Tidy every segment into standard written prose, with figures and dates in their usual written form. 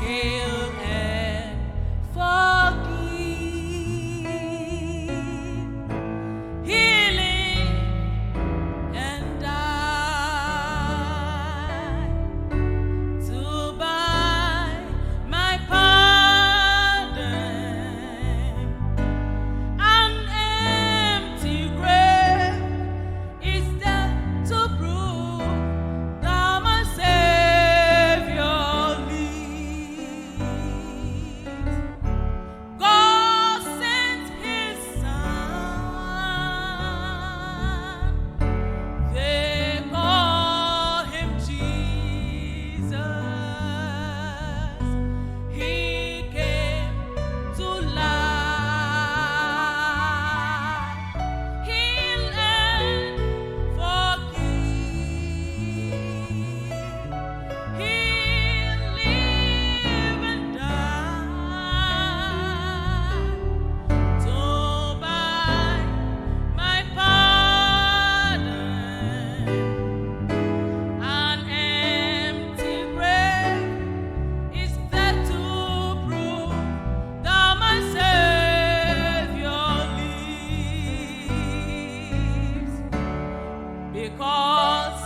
heal and forgive, healing and die to buy my pardon. An empty grave is there to prove that my Savior lives. God sent His Son. They call Him Jesus. He came to life, heal and forgive. He live and die to buy my pardon. An empty grave is there to prove that my Savior lives. Because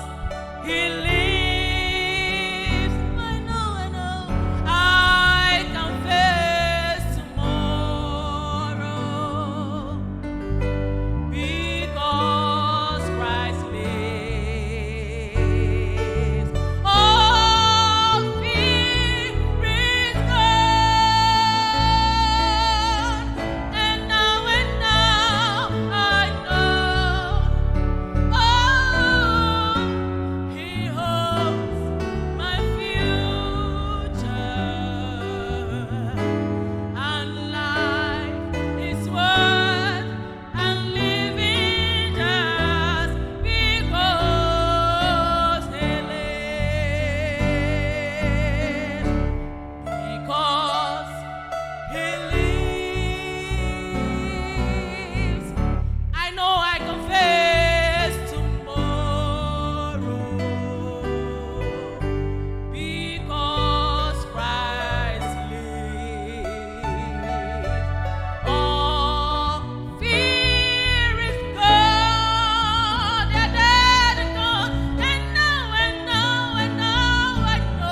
He lives, I know, I can face tomorrow. Because Christ lives, all fear is gone. And now I know, oh, He holds my future, and life is worth and living just because He lives. Because He lives, I know I can face tomorrow. Because Christ lives, all fear is gone. They're dead and gone. And now I know.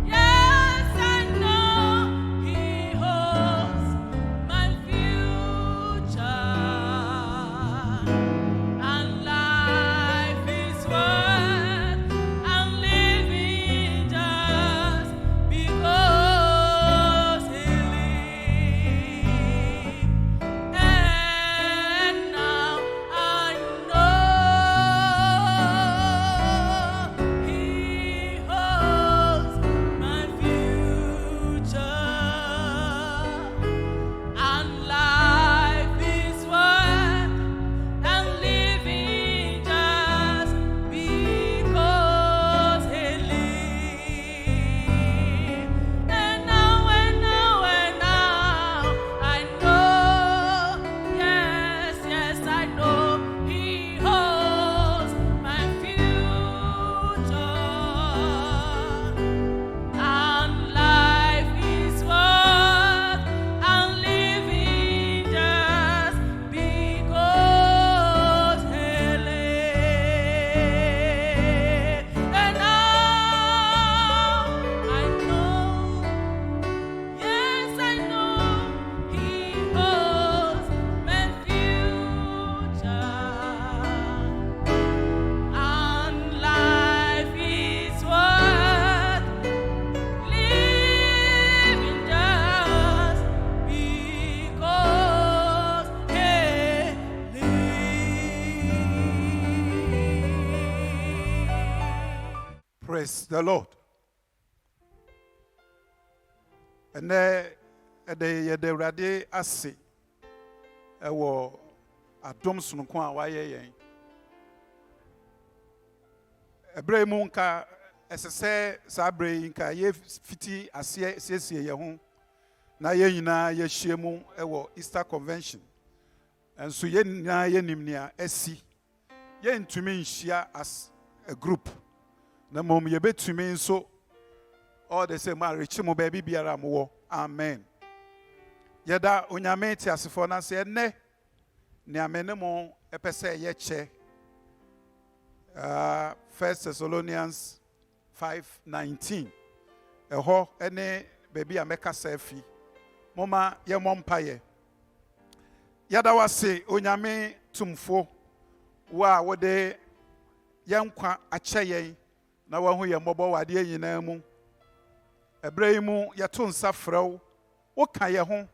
Yes, I know He holds my future, and life is worth and living just because He lives. And now I know He holds my future, and life is worth and living just because He lives. And now I know, yes, I know He holds my future, and life is worth and living just because He lives. And now I know, yes, I know He holds my future, and life is worth living just because He lives. Praise the Lord. And the Rade Ase ewo adom sonko a waye yen. Ebre mu nka esese sa bre nka ye fiti ase siesie ye ho na ye nyina ye hyiemu ewo Easter Convention. Enso ye nyina ye nimnia esi ye ntumi nhia as a group. Na mom ye betumi nso all the same reach mo baby biara mo. Amen. Yada onyame ti asefo na se ne ne amene mo epese ye che 1 Thessalonians 5:19 eho ene baby ameka safi moma ye mompaye yada wase onyame tumfo wa wode yankwa ache yen na wahu ye mbobo wade nyina mu ebraimu yeto nsa frew wo ka ye ho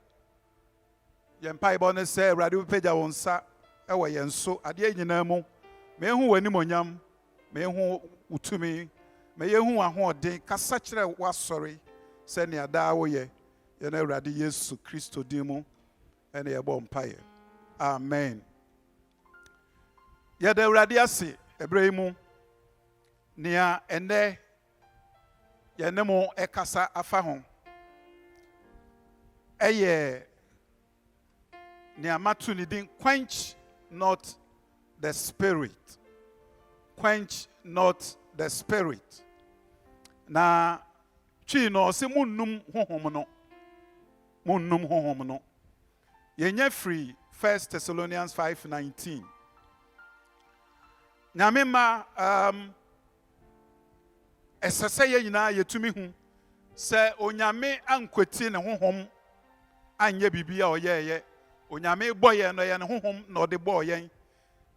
ye mpa ibo ne se awrade peja wo nsa ewo ye nso ade nyina mu me hu wani monyam me hu utumi me ye hu ahoden kasa kire wasori se ne ada wo ye na awrade Yesu Kristo din mu ene ye bo mpaye. Amen. Ye da awrade ase ebraimu nia ene ye ne mo ekasa afa ho eye nia matu ni din quench not the spirit. Quench not the spirit. Na twi no se munnum honhom no. Munnum honhom no. Yenya free 1 Thessalonians 5:19. Nyamema esese ye nyina yetumi hu se onyame ankweti ne honhom anye bibia oyeye onyame boye no ye ne honhom na ode boye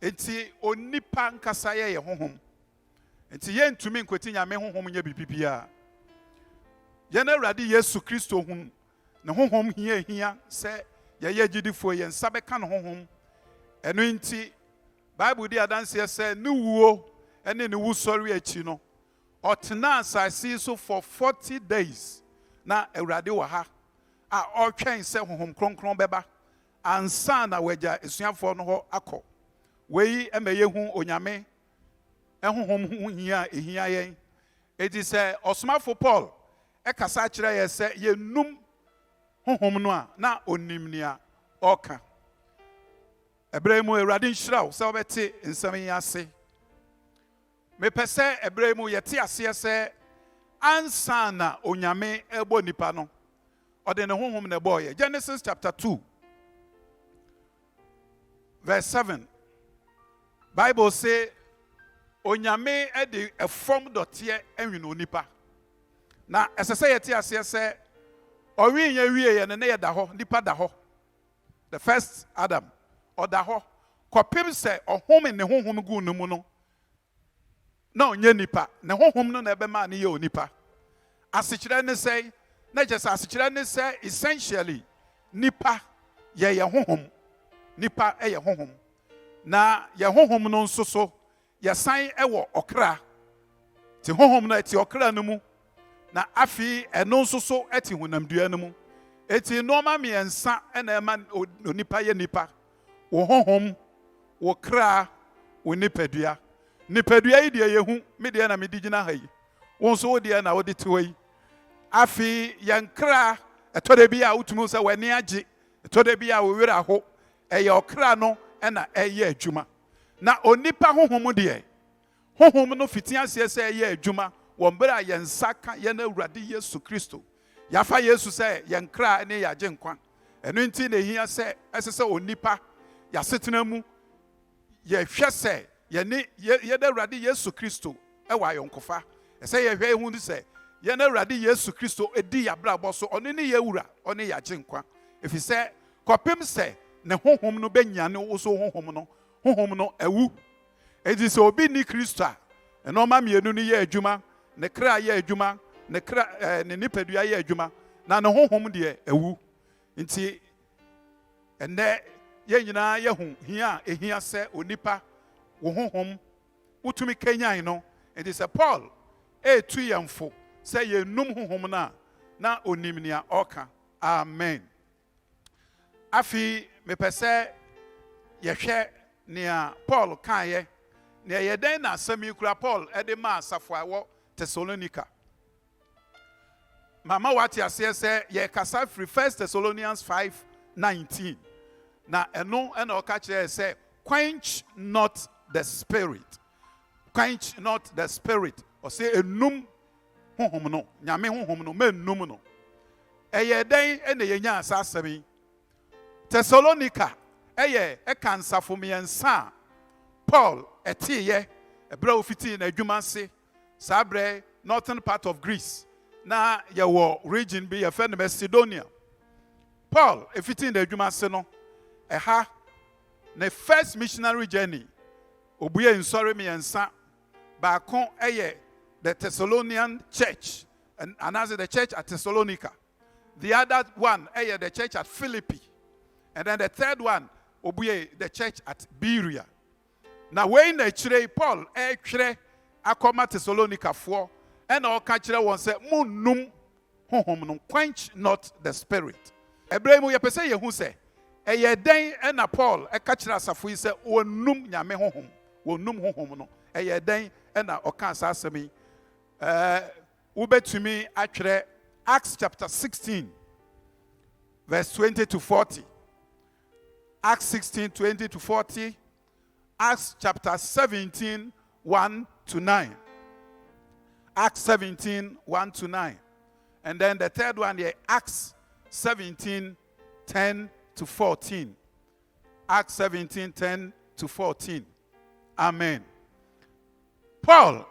enti onipa nkasa ye honhom enti ye ntumi nkweti nyame honhom nye bibia ye na awrade Yesu Kristo hu ne honhom hia se ye gidifo ye nsabe ka ne honhom eno enti Bible di adanse se ne wuo ene ne wusori achi no otena asasi so for 40 days na awrade wa ha a otwen se honhom kronkron beba ansa na waja esuafo no ho akọ wei emeye hu onyame ehonhom hu hia ehia yen edi se osomafo Paul ekasa kire ye se ye num honhom no a na onimnia oka ebraimu awrade nhyiraw se obete nsam yi ase me pese ebraimu yete ase se ansa na onyame ebo nipa no ode ne honhom ne boye. Genesis chapter 2 verse 7 Bible say onyame ede efom dote enwene onipa na esese yete ase se owi nya wie ye ne ye da ho nipa da ho the first Adam oda ho kopim se ohom ne honhom gu no mu no na onye nipa ne honhom no na ebe ma ne ye onipa asekire ne sei na just asekire ne sei essentially nipa ye honhom nipa ye honhom na ye honhom no nso so ye san ewo okra ti honhom na ti okra no mu na afi eno nso so eti honamdua no mu eti normal miensa na ema onipa ye nipa wo honhom wo kra wo nipadua nipadua yi de ye hu me de na me digina ha yi wo nso wo de na wo de te yi afi yankra etode bia utumu se wani age etode bia wo wira ho eye okra no na eye adwuma na onipa honhom de honhom no fitia se eye adwuma wo mbra yensaka ye na awrade Yesu Kristo yafa Yesu se yankra ne yaje nkwa eno nti na ehia se esese onipa yasetena mu ye hwe se ye da awrade Yesu Kristo ewa yonkofa ese ye hwe hu se ye na awrade Yesu Kristo edi ya brabo so ono ne ye wura ono yaje nkwa efi se kopem se ne honhom no benyane wo so honhom no awu edi se obi ni Kristo a eno ma mienu ni ye adwuma ne kra ye adwuma ne kra ne nipadua ye adwuma na ne honhom de awu nti ene ye nyina ye hu hia ehia se onipa wo honhom utumi kanyan no enti se Paul etu yemfo se ye num honhom na onimnia oka. Amen. Afi me pese ye hwe ne Paul kan ye ne ye den na asami kura Paul ede ma asafo awo Thessalonica mama wati ase se ye kasa free 1 Thessalonians 5:19 na eno ena oka kire se quench not the spirit, quench not the spirit, or say enum honhom no nyame honhom no mennum no ɛyɛ den ɛna yɛnya asa asɛm yi Thessalonica ɛyɛ ɛka nsafo mmiɛnsa Paul ɛteyɛ ɛbrɛ ofiti na adwuma ase saa brɛ northern part of Greece na yɛwɔ region bi yɛfɛ no Macedonia Paul efiti na adwuma ase no ɛha ne first missionary journey obuye nsɔre mmiɛnsa baako ɛyɛ the Thessalonian church and another the church at Thessalonica the other one ɛyɛ the church at Philippi and then the third one obuye the church at Berea na wei na kyerɛ Paul ɛtwerɛ akɔma Thessalonica foɔ ɛna ɔka kyerɛ wɔn sɛ munnum honhom no quench not the spirit ɛbrɛ mu yɛpɛ sɛ yɛhu sɛ ɛyɛ den ɛna Paul ɛka kyerɛ asafo yi sɛ wɔnnum nyame honhom wɔnnum honhom no ɛyɛ den ɛna ɔka saa asɛm yi wobɛtumi atwerɛ Acts chapter 16 verse 20 to 40 Acts 16 20 to 40 Acts chapter 17 1 to 9 Acts 17 1 to 9 and then the third one here Acts 17 10 to 14 Acts 17 10 to 14 Amen Paul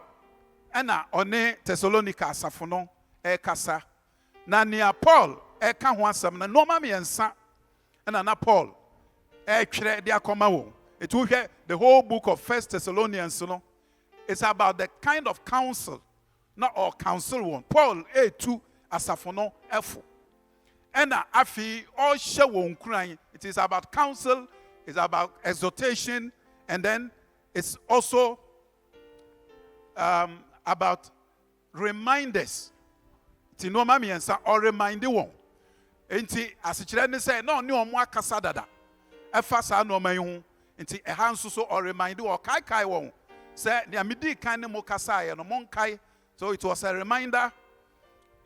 ɛna ɔne Thessalonica asafo no ɛkasa na nea Paul ɛka ho asɛm na nneɛma mmiɛnsa ɛna na Paul ɛtwerɛ de akɔma wɔn etu hwɛ the whole book of First Thessalonians no it's about the kind of counsel not all counsel one Paul etu asafo no ɛfo ɛna afi ɔhyɛ wɔn kuran it is about counsel it's about exhortation and then it's also about reminders ti no ma miensa or remind wɔn enti asekyerɛ ne sɛ na ɔne ɔmo akasa dada ɛfa saa no ma yi ho enti ɛha nso so or remind wɔn kai wɔn sɛ nea medi kan ne mo kasa yɛ no mo nkai so it was a reminder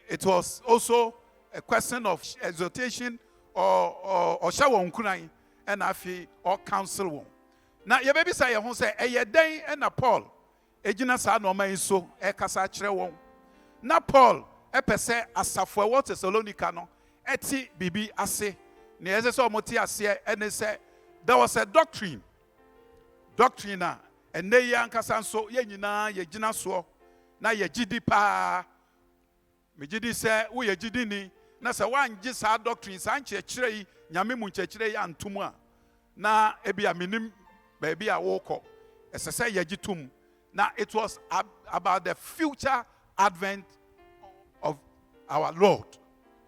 it was also a question of exhortation or hyɛ wɔn kuran ɛna afi or counsel wɔn na yɛbɛbisa yɛn ho sɛ ɛyɛ den ɛna Paul egyina saa no ma yi so ɛkasa kyerɛ wɔn na Paul ɛpɛ sɛ asafo ɛwɔ Thessalonica no ɛti bibi ase na yɛsɛ sɛ ɔmo ti aseɛ ɛne sɛ there was a doctrine a ɛnɛ yi ankasa nso yɛn nyinaa yɛgyina soɔ na yɛgyidi paa megyidi sɛ woyɛ gyidi ni na sɛ woangye saa doctrine saa nkyerɛkyerɛ yi nyame mu nkyerɛkyerɛ yi antom a na ebi a menim baabi a wokɔ ɛsɛ sɛ yɛgye tom na it was about the future advent of our Lord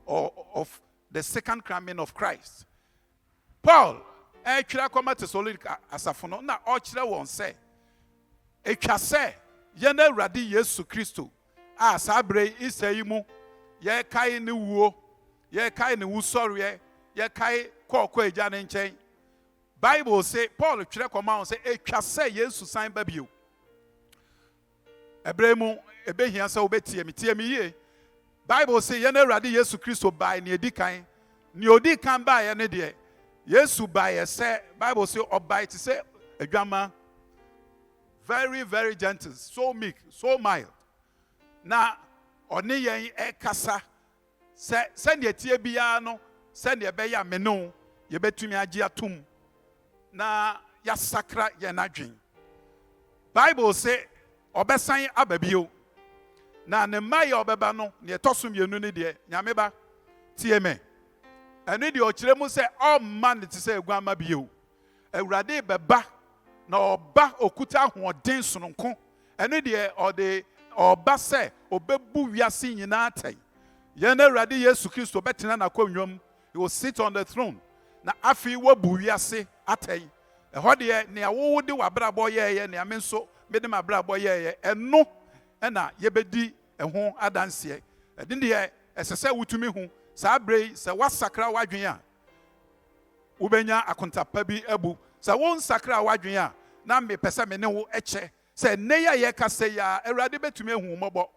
or of the second coming of Christ. Paul ɛtwerɛ kɔma Thessalonica asafo no na ɔkyerɛ wɔn sɛ etwa sɛ yɛn Awurade Yesu Kristo a saa bere isa yi mu yɛkae ne wuo yɛkae ne wusɔreɛ yɛkae kɔɔkɔ agya ne nkyɛn Bible say Paul twerɛ kɔma wɔn sɛ etwa sɛ Yesu san ba bio ɛbrɛ mu ebehia sɛ wobɛtie me yie Bible say yɛn Awurade Yesu Kristo bae ne edi kan ne odi kan bae ne deɛ Yesu bae sɛ Bible say ɔbae te sɛ adwama very very gentle so meek so mild na ɔne yɛn ɛkasa sɛnea tie biara no sɛnea ɛbɛyɛ ameno yɛbɛtumi agye atom na yɛasakra yɛn adwen Bible say ɔbɛsan aba bio na ne mma yɛ ɔbɛba no ne ɛtɔ so mmienu ne deɛ nyame ba tie me ɛno deɛ ɔkyerɛ mu sɛ ɔmma ne te sɛ aguama bio Awurade bɛba na ɔba okuta ahoɔden sononko ɛno deɛ ɔde ɔba sɛ ɔbɛbu wiase nyinaa atɛn yɛn Awurade Yesu Kristo bɛtena n'akonnwam he will sit on the throne na afei wabu wiase atɛn ɛhɔ deɛ nea wowode w'abrabɔ yɛɛyɛ nea me nso mede m'abrabɔ yɛɛyɛ ɛno ɛna yɛbɛdi ɛho adanseɛ ɛde deɛ ɛsɛ sɛ wotumi ho saa bere yi sɛ wasakra w'adwen a wobɛnya akontapa bi abu sɛ wonsakra w'adwen a na mepɛ sɛ me ne wo ɛkyɛ sɛ nne yɛ yɛkasa yi a Awurade bɛtumi ahu mmɔbɔ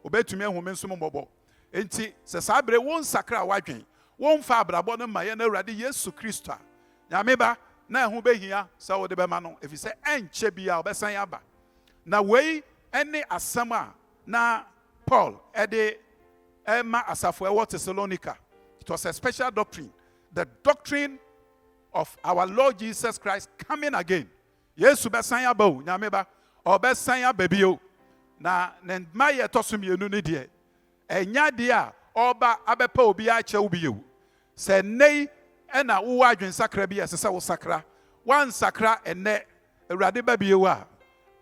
obɛtumi ahu me nso mmɔbɔ enti sɛ saa bere wonsakra w'adwen womfa abrabɔ no ma yɛn Awurade Yesu Kristo a nyame ba na ɛho bɛhia sɛ wode bɛma no ɛfiri sɛ ɛnkyɛ bi a ɔbɛsan aba na wei ɛne asɛm a na Paul ɛde ɛma asafo ɛwɔ Thessalonica. It was a special doctrine, the doctrine of our Lord Jesus Christ coming again. Yesu bɛsan aba o, nyame ba, ɔbɛsan aba bio. Na ne mma yɛ tɔ so mmienu ne deɛ, ɛnya deɛ a ɔba abɛpɛ obi akyɛ wo bio. Sɛ nnɛ ɛna wowɔ adwensakra bi ɛsɛ sɛ wo sakra, wansakra ɛnnɛ Awurade ba bio a,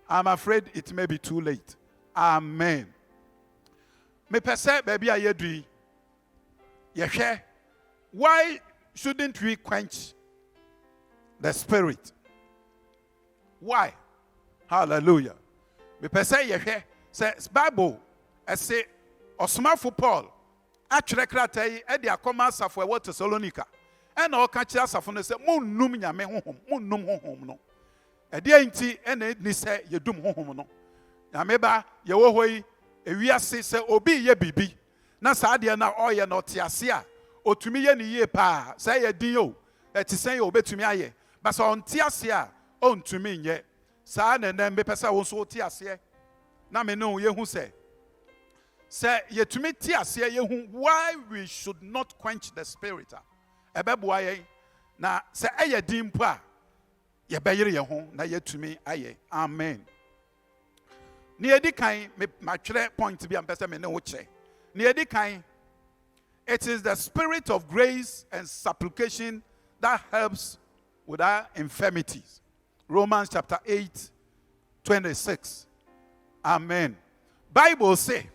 I'm afraid it may be too late. Amen. Mepɛ sɛ baabi a yɛdui yɛhwɛ, why shouldn't we quench the spirit? Why? Hallelujah. Mepɛ sɛ yɛhwɛ sɛ Bible ɛse ɔsomafo Paul atwerɛ krataa yi ɛde akɔma asafo ɛwɔ Thessalonica, ɛna ɔka kyerɛ asafo no sɛ monnum nyame honhom, monnum honhom no. Ɛdeɛ nti ɛna ni sɛ yɛdum honhom no. Nyame ba yɛwɔ hɔ yi, ewiase sɛ obi yɛ bibi na saa deɛ na ɔyɛ na ɔte ase a otumi yɛ ne yie paa, sɛ yɛ din o ɛte sɛn yɛ obetumi ayɛ, basa ɔnte ase a ɔntumi nyɛ saa. Na ɛnɛ mepɛ sɛ wo nso wote aseɛ na me ne wo yɛhu sɛ yɛtumi te aseɛ yɛhu why we should not quench the spirit a ɛbɛboa yɛn, na sɛ ɛyɛ din mpo a yɛbɛyere yɛn ho na yɛtumi ayɛ. Amen. Ne yɛdi kan matwerɛ point bi a mpɛ sɛ me ne wo kyerɛ. Ne yɛdi kan, it is the spirit of grace and supplication that helps with our infirmities. Romans chapter 8:26. Amen. Bible say,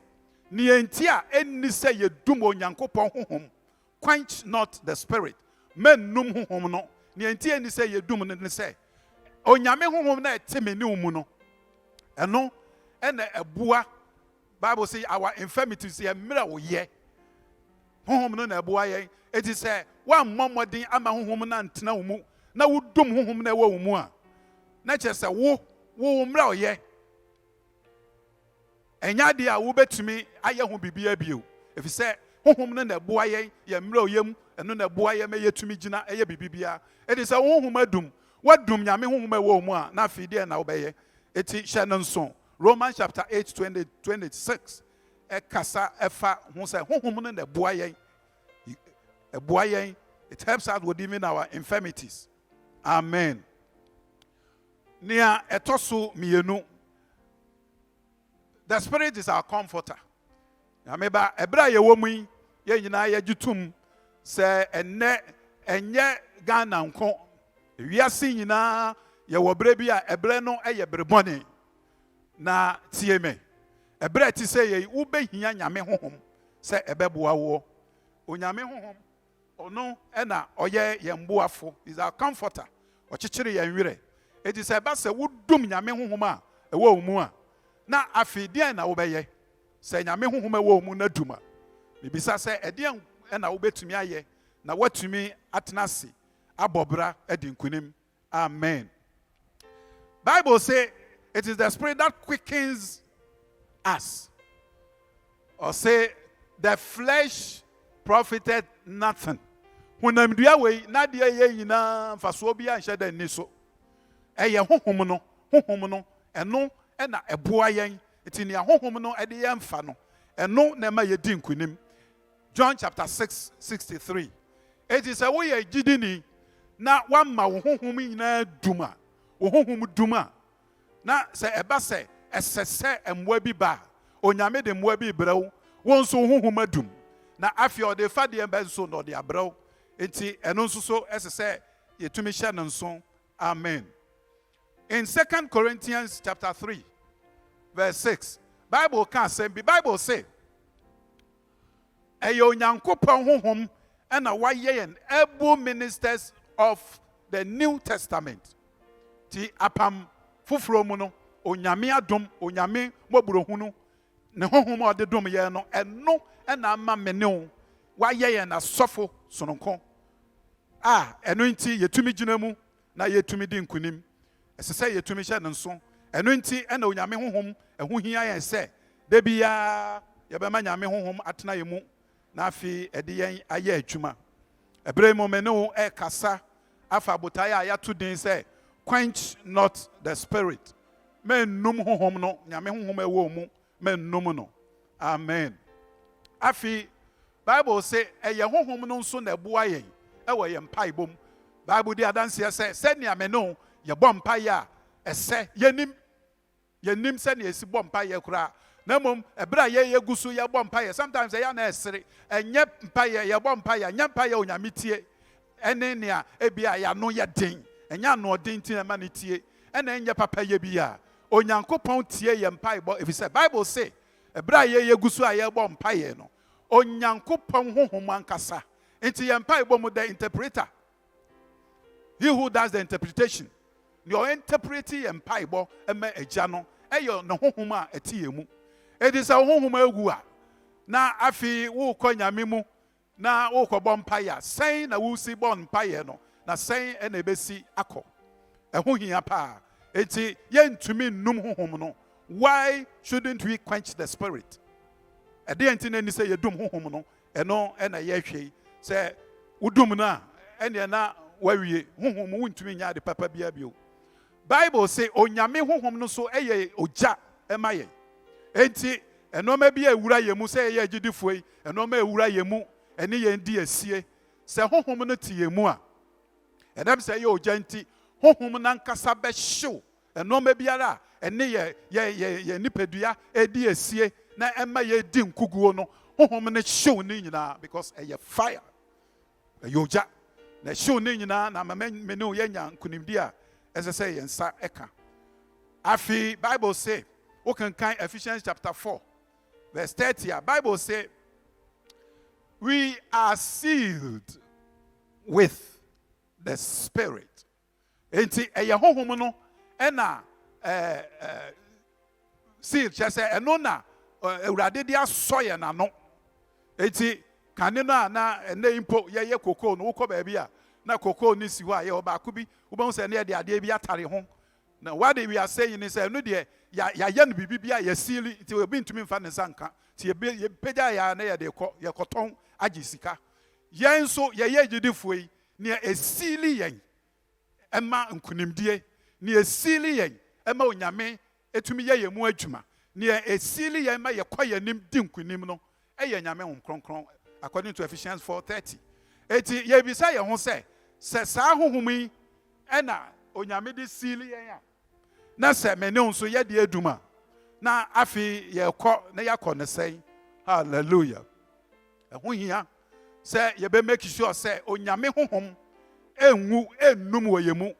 ni enti a enni sɛ yɛdum Onyankopɔn honhom, quench not the spirit. Men num honhom no. Ni enti enni sɛ yɛdum no ne sɛ Onyame honhom na ɛte me ne wo mu no. Ɛno ɛna ɛboa. Bible say our infirmities yɛ mmerɛ wo yɛ. Honhom no na ɛboa yɛn. Eti sɛ woammɔ mmɔden ama honhom na ntena wo mu, na wodum honhom na ɛwɔ wo mu a, na kyerɛ sɛ wo mmerɛ wo yɛ. Ɛnya deɛ a wobɛtumi ayɛ ho bibia bio. Ɛfiri sɛ honhom no na ɛboa yɛn, yɛ mmerɛ wo yɛ mu, ɛno na ɛboa yɛn ma yɛtumi gyina ɛyɛ bibia. Eti sɛ honhom adum, wadum nyame honhom ɛwɔ wo mu a, na afei deɛ na wobɛyɛ. Eti hyɛ no nso. Romans chapter 8:26. Ɛkasa ɛfa ho sɛ honhom no na ɛboa yɛn. Ɛboa yɛn. It helps us with even our infirmities. Amen. Nia ɛtɔ so mmienu. The Spirit is our comforter. Ameba ɛbra yɛwɔ mu yi, yɛn nyinaa yɛgye tum sɛ ɛnyɛ Ghana nko. Wiase nyinaa yɛwɔ bere bi a ɛbrɛ no ɛyɛ bere bɔne. Na tie me. Ɛbrɛ ti sɛ yɛyi wobɛhia nyame honhom sɛ ɛbɛboa wo. Onyame honhom ɔno ɛna ɔyɛ yɛn boafo. Is our comforter. Ɔkyekyere yɛn werɛ. Eti sɛ ɛba sɛ wodum nyame honhom a ɛwɔ wo mu a, na afei deɛ na wobɛyɛ. Sɛ nyame honhom ɛwɔ wo mu na dum a, bibisa sɛ ɛdeɛ ɛna wobɛtumi ayɛ na watumi atena ase abɔbra ɛdi nkunim. Amen. Bible say it is the spirit that quickens us. Or say the flesh profited nothing. Honam dua wei na deɛ yɛ nyinaa mfasoɔ bi anhyɛ da nni so. Ɛyɛ honhom no ɛno ɛna ɛboa yɛn. Eti nea honhom no ɛde yɛn mfa no ɛno na ɛma yɛdi nkunim. John chapter 6:63. Eti sɛ woyɛ gyidini na wama wo honhom nyinaa dum a, wo honhom dum a, na sɛ ɛba sɛ ɛsɛ sɛ mmoa bi ba, onyame de mmoa bi brɛ wo, wo nso honhom adum. Na afei ɔde fa deɛ bɛ nso na ɔde abrɛ wo. Enti ɛno nso so ɛsɛ sɛ yɛtumi hyɛ no nso. Amen. In 2 Corinthians chapter 3:6, Bible can say, Bible say, ɛyɛ Onyankopɔn honhom ɛna wayɛ yɛn able ministers of the New Testament. Ti apam foforo mu no, onyame adom, onyame mɔburohunu, ne honhom a ɔde dom yɛn no, ɛno ɛna ama meneo wayɛ yɛn asɔfo sononko. Ɛno nti yɛtumi gyina mu na yɛtumi di nkunim. Ɛsɛ sɛ yɛtumi hyɛ ne nso. Ɛno nti ɛna onyame honhom ɛho hia yɛn sɛ da biara yɛbɛma nyame honhom atena yɛn mu na afei ɛde yɛn ayɛ adwuma. Ɛbrɛ mu me ne wo ɛkasa afa botae a yɛato din sɛ quench not the spirit. Mennum honhom no, nyame honhom ɛwɔ mu, mennum no. Amen. Afi Bible say eye honhom no nso na eboa yen ewo ye mpai bom. Bible di adanse say senia me no ye bom mpai a ese yenim senia esi bom mpai ye kura. Na mom ebra ye gusu ye bom mpai. Sometimes ye na esere enye mpai ye bom mpai nya mpai onyame tie. Ene nea ebia ya no ye den. Enya no den tin ma ne tie. Ene enye papa ye bia. Onyankopon tie ye mpai bo. If say Bible say ebra ye gusu a ye bom mpai no. Onyankopon honhom ankasa. Enti ye mpai bo mu the interpreter. He who does the interpretation. Your interpreting ye mpai bo ema agya no. Eyo no honhom a etie mu. It is a honhom egu a. Na afi wo kɔ nyame mu na wo kɔ bɔ mpai a sɛn na wo si bɔ mpai no. Na sɛn ena ebesi akɔ. Ɛho hia pa. Enti ye ntumi nnum honhom no. Why shouldn't we quench the spirit? Ade enti na ni sɛ yedum honhom no ɛno ɛna ye hwei sɛ wudum na ɛne na wawie honhom wuntumi nya de papa bia bio. Bible say onyame honhom no so ɛyɛ ogya ɛma yɛ. Enti ɛnoma bi awura yɛ mu sɛ ɛyɛ agidifo yi ɛnoma awura yɛ mu ɛne yɛn di asie sɛ honhom no te yɛ mu a ɛdam sɛ ɛyɛ ogya nti honhom nankasa bɛhyew ɛnoma biara ɛne yɛ nipadua edi asie na ɛma yɛ di nkuguo no honhom no hyew ne nyinaa because ɛyɛ fire ɛyɛ ogya na hyew ne nyinaa na me ne yɛ nya nkunimdi a ɛsɛ sɛ yɛn nsa ɛka. Afi Bible say we can kind Ephesians chapter 4 verse 30. Bible say we are sealed with the Spirit. Enti ɛyɛ honhom no ɛna sealed kyerɛ sɛ ɛno na Awurade de asɔ yɛn ano. Enti kane no a na ɛnɛ impo yɛyɛ koko no wokɔ baabi a na koko ni si hɔ a yɛ ɔbaako bi wobɛhu sɛ ne yɛ de adeɛ bi atare ho. Na what we are saying is no de ya no bibi bia ya sili nti obi ntumi mfa ne sanka ti ye pagya ya na ye de ye koton agi sika yen so ye gidifo yi ne esili yen ema nkunimdie ne esili yen ema onyame etumi ye mu adwuma ne esili yen ma ye koye nim di nkunim no eye nyame hom kronkron according to Ephesians 4:30. Eti ye bisa ye ho se saa honhom yi ena onyame de sili yen a na se me ne nso ye de aduma na afi ye kɔ na yakɔ ne sɛn. Hallelujah. Ɛho hia sɛ ye be make sure sɛ onyame honhom enwu ennum wɔ ye mu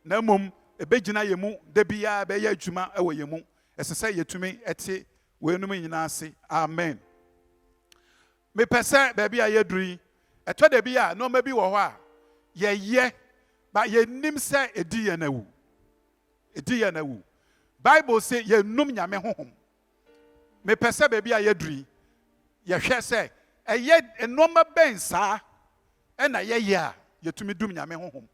na mom ebegyina ye mu da bia be ye adwuma wɔ ye mu ɛsɛ sɛ yetumi ɛte we enum nyina ase. Amen. Me pɛsɛ baabi a yeduri ɛtɔ da bia no ma bi wɔ hɔ a ye ba ye nim sɛ edi ye na wu. Edi ye na wu. Bible say ye num nyame honhom. Me pese baby a yeduri. Ye hwe sɛ ɛyɛ enoma ben saa ɛna ye a yetumi dum nyame honhom.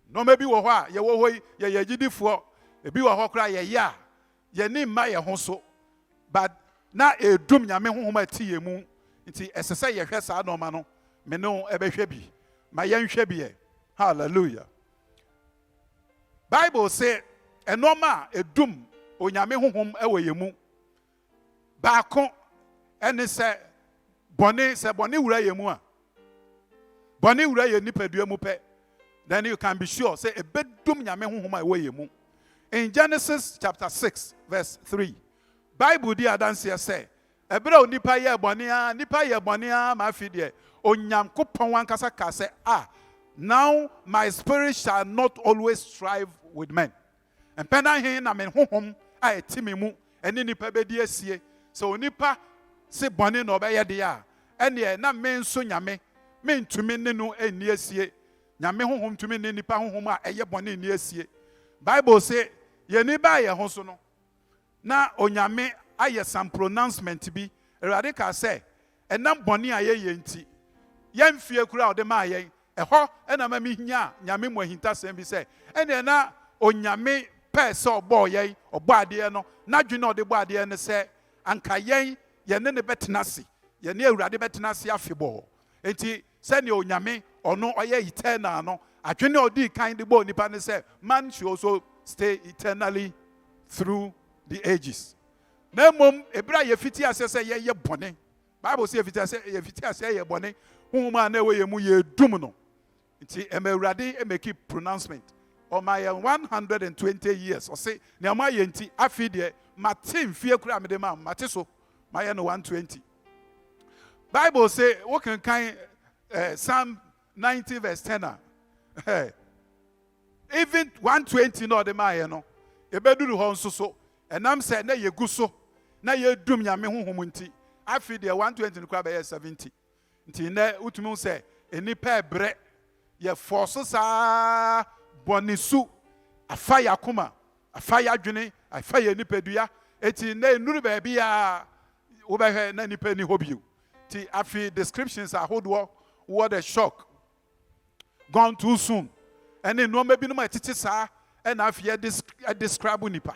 Noma bi wɔ hɔ a ye wɔ hɔ ye gidifo. Ebi wɔ hɔ kra ye a ye ni ma ye ho so. But na edum nyame honhom ati ye mu. Nti ɛsɛ sɛ ye hwe saa noma no me no ɛbɛhwɛ bi. Ma ye nhwɛ bi ye. Hallelujah. Bible say enoma edum onyame honhom ewo ye mu baako ene se bone wura ye mu a bone wura ye nipadua mu pe then you can be sure say ebedum nyame honhom a ewo ye mu. In Genesis chapter 6 verse 3 Bible di adanse say ebere onipa ye bone a ma fi de onyankopon wankasa ka say now my spirit shall not always strive with men. And pena he na men honhom a etimi mu ene nipa bedi asie so onipa se bone na obeye de a ene na men so nyame men tumi ne no eni asie nyame honhom tumi ne nipa honhom a eye bone eni asie. Bible say ye ni ba ye ho so no na onyame aye some pronouncement bi Awurade ka say enam bone a ye nti ye mfie kura ode ma ye ɛhɔ ɛna ma mi nya nyame mo ahinta sɛm bi sɛ ɛna na onyame pɛ sɛ ɔbɔ yɛn ɔbɔ adeɛ no n'adwene ɔde bɔ adeɛ no sɛ anka yɛn yɛne ne bɛtena ase yɛne Awurade bɛtena ase afebɔɔ enti sɛnea onyame ɔno ɔyɛ eternal no adwene ɔde kan de bɔ nipa ne sɛ man should also stay eternally through the ages. na mom ebra ye fiti ase se ye bone. Bible say ye fiti ase ye bone. Honhom a na we ye mu ye dum no. Nti emawurade e make pronouncement. O my 120 years. O say ne ma ye nti afi de matin fie kura me de ma mate so. My 120. Bible say what can kind Psalm 90 verse 10. Even 120 no de ma ye no. E beduru ho nso so. Enam say na ye gu so. Na ye dum nyame honhom nti. Afi de 120 kura be 70. Nti na utumi say enipa ebre ye force sa bonisu afaya kuma afaya dwene afaya nipadua eti na enuru ba bia wo be hwe na nipa ni hobio ti afi descriptions are hold what a shock gone too soon and no maybe no matiti sa and afi describe nipa.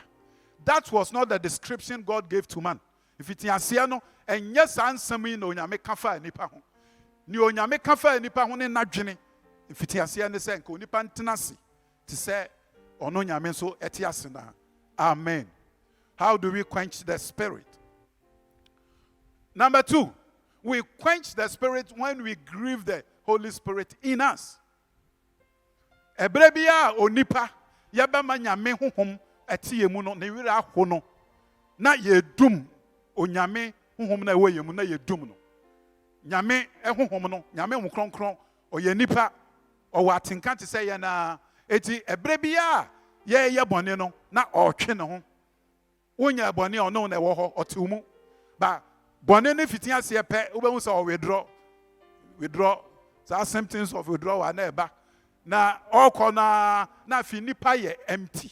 That was not the description God gave to man. If it asia no enye sansam no nyame kafa nipa ho ni onyame kafa nipa ho ne nadwene. If it asia ne se nko nipa ntenase to say ono nyame so etiase na. Amen. How do we quench the spirit? Number 2, we quench the spirit when we grieve the Holy Spirit in us. Ebrebia onipa yabama nyame honhom etie mu no ne wira ho no na yedum onyame honhom na we yemu na yedum no. Nyame honhom no nyame ho kronkron oye nipa o watinka te say na eti ebrebia ye bone no na otwe ne ho. Wonya bone ono na wo ho otumu ba bone ne fiti ase pe wo say withdraw so symptoms of withdrawal na eba na okona na fi nipa ye empty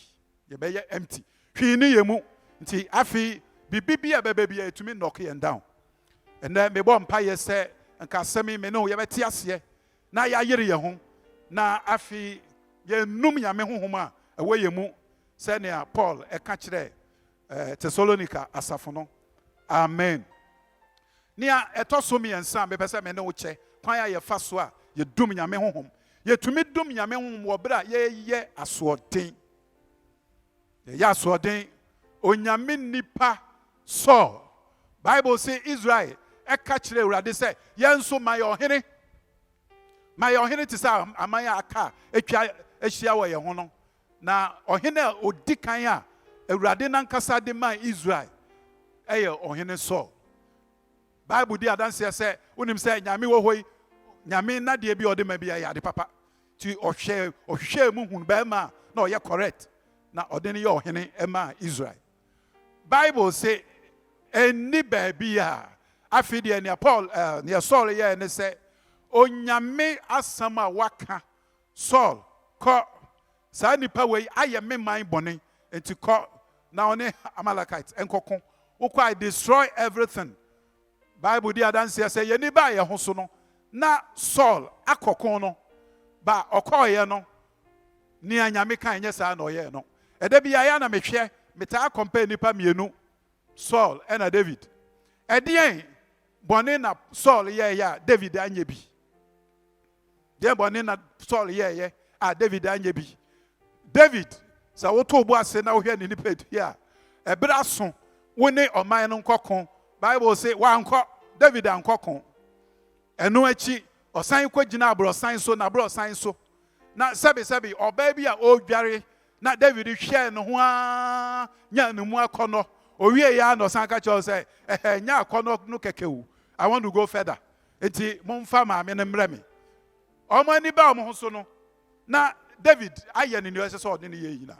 ye be ye empty hwi ni yemu nti afi bibibia bebebia etumi knock ye down and then me bom pa ye say nka semi me no ye beti ase na ya yere ye ho na afi ye num nyame honhom a ewe yemu se ne Paul e ka kire Thessalonica asafo no. Amen. Nia etoso mi ensa me pese me ne wo che kwan ya ye fa so a ye dum nyame honhom ye tumi dum nyame honhom wo bra ye asoden ye asoden onyame nipa so Bible say Israel e ka kire urade say ye nso ma ye ohene ti sa amaya aka etwa ehia wo ye ho no na ohene odikan a urade nankasa de man Israel eye ohene so. Bible di adanse say unim say nyame wo hoi nyame na de bi ode ma bi ya de papa ti ohwe mu hun ba ma na oye correct na ode ne ye ohene ema Israel. Bible say eni ba bi a afide ne Paul ne Saul ye ne say onyame asam a waka Saul ko sa nipa we aye me man bone enti ko na one Amalekites enkoko I destroy everything. Bible di adanse say ye ni ba ye ho so no na Saul akoko no ba okoye no ni anyame kan nye sa na oye no ede bia ya na mehwe meta compare nipa mienu Saul and David edien bone na Saul ye ya David anye bi de bone na Saul ye David anye bi. David sa woto bo ase na wo hwe ni nipa edia ebra so woni oman no nkokon. Bible say wanko David ankokon eno achi osan kwagina abrosan so na abrosan so na sebi oba bi a odware na David hwe no ho a nya no mu akono owie ya no san ka cho say nya akono no kekewu I want to go further enti momfa ma me ne mre me omani ba mo ho so no na David aye ne no so ode ne ye yina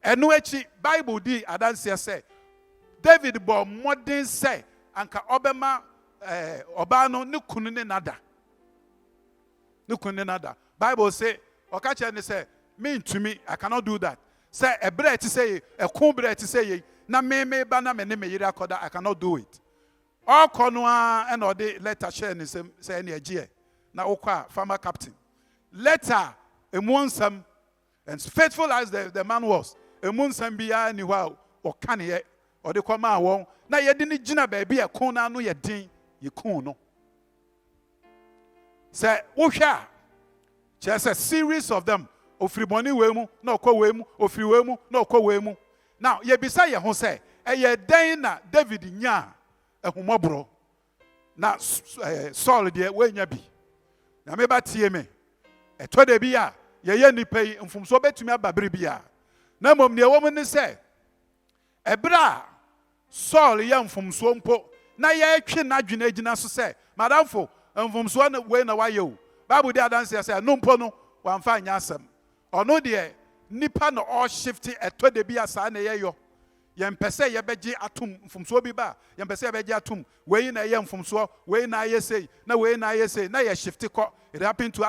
eno achi Bible di adanse say David bo modern say anka obema oba no ne kunu ne nada Bible say okache ne say me ntumi I cannot do that say e bread say e kun bread say na me ba na me ne me yiri akoda I cannot do it all kono a na ode letter share ne say ne agie na okwa farmer captain letter emunsam and faithful as the man was emunsam bia ni wa o kane or the koma won na ye de ni gina ba bia kon na no ye din ye kon no say wo hwa just a series of them ofriboni we mu na okwa we mu ofri we mu na okwa we mu now ye bisa ye ho say ɛyɛ dɛn na David nya ehumɔborɔ na Saul deɛ wanya bi na me ba tie me ɛtɔ de bi a yɛyɛ nipa yi mfomso betumi aba bere bi a na mmom deɛ wɔm ne sɛ ɛbere a Saul yɛ mfomso mpo na yɛtwe n'adwene gyina so sɛ madamfo mfomso na wei na wayɛ o Bible de adanse sɛ no mpo no wamfa anya asɛm ɔno deɛ nipa na ɔshifte ɛtɔ de bi a saa na yɛyɔ yɛmpɛ sɛ yɛbɛgye atom mfomsoɔ bi ba yɛmpɛ sɛ yɛbɛgye atom wei na ɛyɛ mfomsoɔ wei na ayɛ sei na wei na ayɛ sei na yɛ shifte kɔ it happened to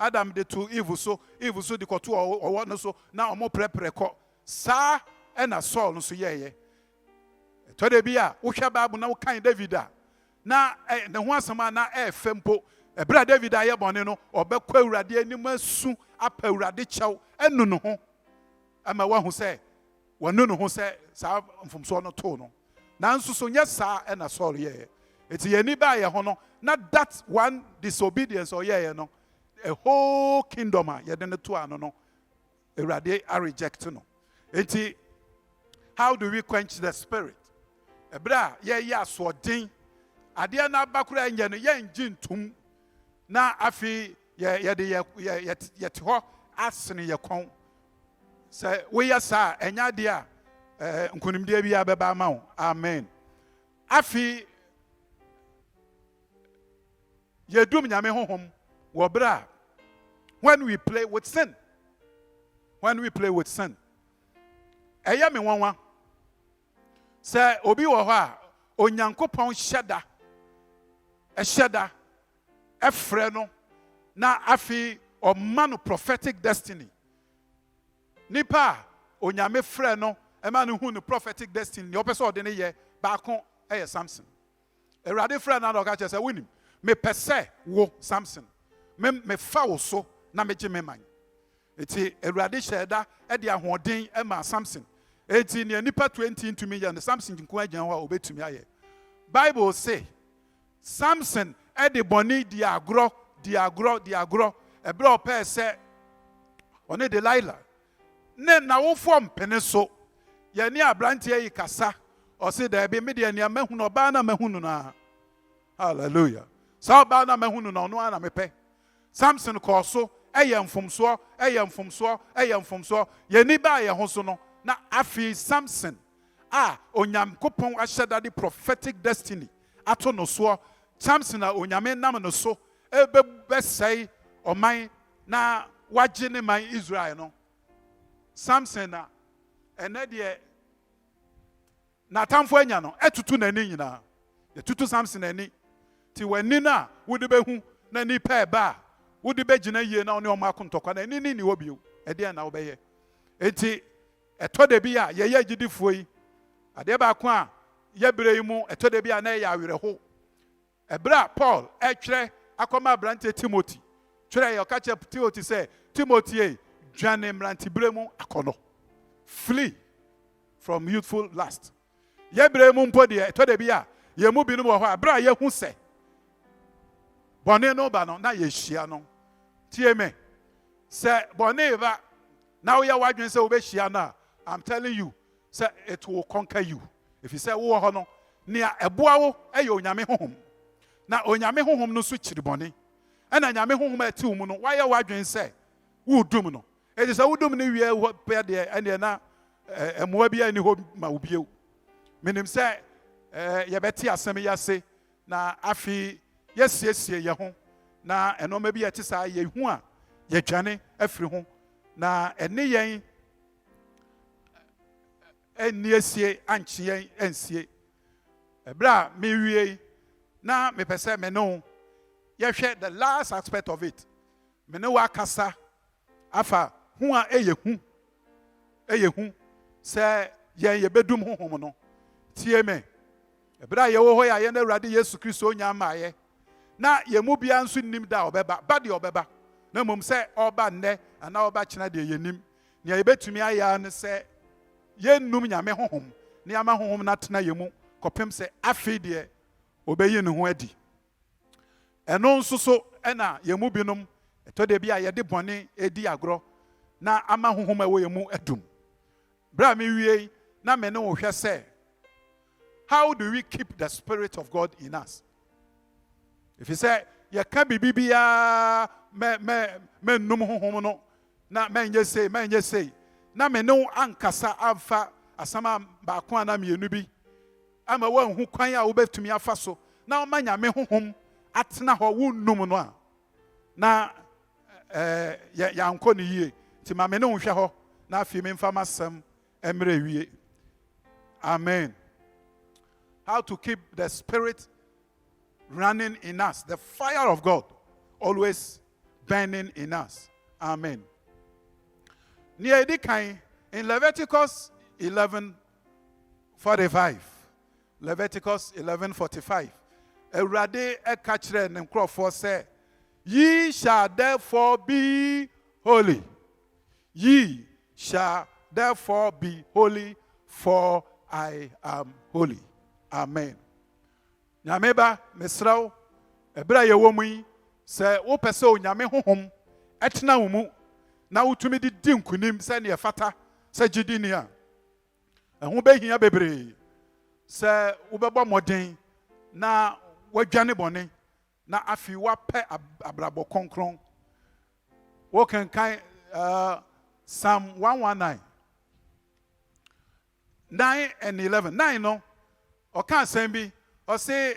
Adam de to Eve so de kɔto ɔwɔ no so na ɔmo prɛprɛ kɔ saa ɛna Saul no so yɛyɛ ɛtɔ de bi a wohwɛ Bible na wokan David a na ne ho asɛm a na ɛɛfɛ mpo ɛberɛ a David ayɛ bɔne no ɔbɛkɔ Awurade anim asu apa Awurade kyɛw ɛnu ne ho ama wahu sɛ wɔnu ne ho sɛ saa mfomsoɔ no too no nanso so nyɛ saa ɛna Saul yɛyɛ eti yɛni ba yɛ ho no na that one disobedience ɔyɛyɛ no a whole kingdom a yɛde ne to ano no Awurade a reject no eti how do we quench the spirit ɛberɛ a yɛyɛ asoɔden adeɛ na abakora nyɛ no yɛngye ntom na afi yɛde yɛte hɔ asene yɛ kɔn sɛ woyɛ saa ɛnya deɛ a nkonimdeɛ bi abɛba ama wo amen afi yɛdum nyame honhom wɔ berɛ a when we play with sin ɛyɛ me nwanwa sɛ obi wɔ hɔ a onyankopɔn hyɛ da ɛfrɛ no na afi ɔma no prophetic destiny nipa a onyame frɛ no ɛma no hu no prophetic destiny nea ɔpɛ sɛ ɔde ne yɛ baako ɛyɛ Samson Awurade frɛ no na ɔka kyerɛ sɛ wonim mepɛ sɛ wo Samson mefa wo so na megye me man eti Awurade hyɛ da ɛde ahoɔden ɛma Samson eti nea nipa 20 ntumi yɛ no Samson nko agyina hɔ a obetumi ayɛ Bible say Samson ɛde bɔne di agorɔ ɛberɛ ɔpɛɛ sɛ ɔne Delilah ne nawofo mpene so yɛne abranteɛ yi kasa ɔse daabi me deɛ nea mahu no ɔbaa na mahu no na hallelujah saa ɔbaa na mahu no na ɔno ana mepɛ Samson kɔɔ so ɛyɛ mfomsoɔ yɛni baa yɛ ho so no na afei Samson a onyankopɔn ahyɛ dade prophetic destiny ato no soɔ Samson a onyame nam no so ɛbɛsɛe ɔman na wagye ne man Israel no Samson a ɛnɛ deɛ n'atamfo anya no ɛtutu n'ani nyinaa yɛtutu Samson ani ti w'ani no a wode bɛhu na nipa ɛba a wode bɛgyina yie na ɔne ɔmo akontɔkwa na ani ni hɔ bio ɛdeɛ na wobɛyɛ enti ɛtɔ da bi a yɛyɛ agyidifoɔ yi adeɛ baako a yɛbrɛ yi mu ɛtɔ da bi a na ɛyɛ awerɛho ɛberɛ a Paul ɛtwerɛ akɔma aberante Timothy twerɛ yɛ ɔka kyerɛ Timothy sɛ Timothy dwane mmerantebere mu akɔnɔ flee from youthful lust yɛbrɛ mu mpo deɛ ɛtɔ da bi a yɛn mu binom wɔ hɔ a berɛ a yɛhu sɛ bɔne no ba no na yɛhyia no tie me sɛ bɔne ba na woyɛ w'adwene sɛ wobɛhyia no a I'm telling you sɛ it will conquer you ɛfiri sɛ wowɔ hɔ no nea ɛboa wo ɛyɛ onyame honhom na onyame honhom no so kyiri bɔne ɛna nyame honhom a ɛte wo mu no woayɛ w'adwene sɛ wodum no ɛti sɛ wodum no wie pɛ deɛ ɛneɛ na ɛmmoa bi ani hɔ ma wo bio menim sɛ yɛbɛte asɛm yi ase na afei yɛsiesie yɛ ho na ɛnɔɔma bi yɛte saa yɛhu a yɛdwane afiri ho na ɛne yɛn ɛnni asie ankye yɛn ansie ɛberɛ a mewie yi na mepɛ sɛ me ne wo yɛhwɛ the last aspect of it me ne wo akasa afa ho a ɛyɛ hu sɛ yɛn yɛbɛdum honhom no tie me ɛberɛ a yɛwɔ hɔ yɛ a yɛn Awurade Yesu Kristo nya amaayɛ na yɛn mu biara nso nim da ɔbɛba ba deɛ ɔbɛba na mmom sɛ ɔba nnɛ anaa ɔba kyena deɛ yɛnim nea yɛbɛtumi ayɛ ne sɛ yɛnnum nyame honhom ne ama honhom no atena yɛn mu kɔpem sɛ afei deɛ ɔbɛyi ne ho adi ɛno nso so ɛna yɛn mu binom ɛtɔ da bi a yɛde bɔne edi agorɔ na ama honhom a ɛwɔ yɛn mu adum berɛ a mewie na me ne wo hwɛ sɛ how do we keep the Spirit of God in us? If you say, you can't be bibia, me num honhom no, na men just say, na me no ankasa amfa asama ba ko na mienu bi. Ama wa hu kwan a wo betumi afa so. Na ma nyame honhom atena ho wo num no a. Na ya anko ne yie. Ti ma me no hwe ho na afi me mfa masem emre wie. Amen. How to keep the Spirit running in us, the fire of God always burning in us. Amen. Near the kind in Leviticus 11:45. Leviticus 11:45. Erade ekachre nkrofo say, ye shall therefore be holy. Ye shall therefore be holy, for I am holy. Amen. Nyameba mesraw ebra ye wo mu yi se wo pese onyame honhom etena wo mu na wotumi di nkunim se ne fata se gidi ni a ehun behia bebre se wo bebo moden na wadwane bone na afi wa pe abrabo konkron wo kan Psalm 119 9 and 11 9 no o kan san bi o say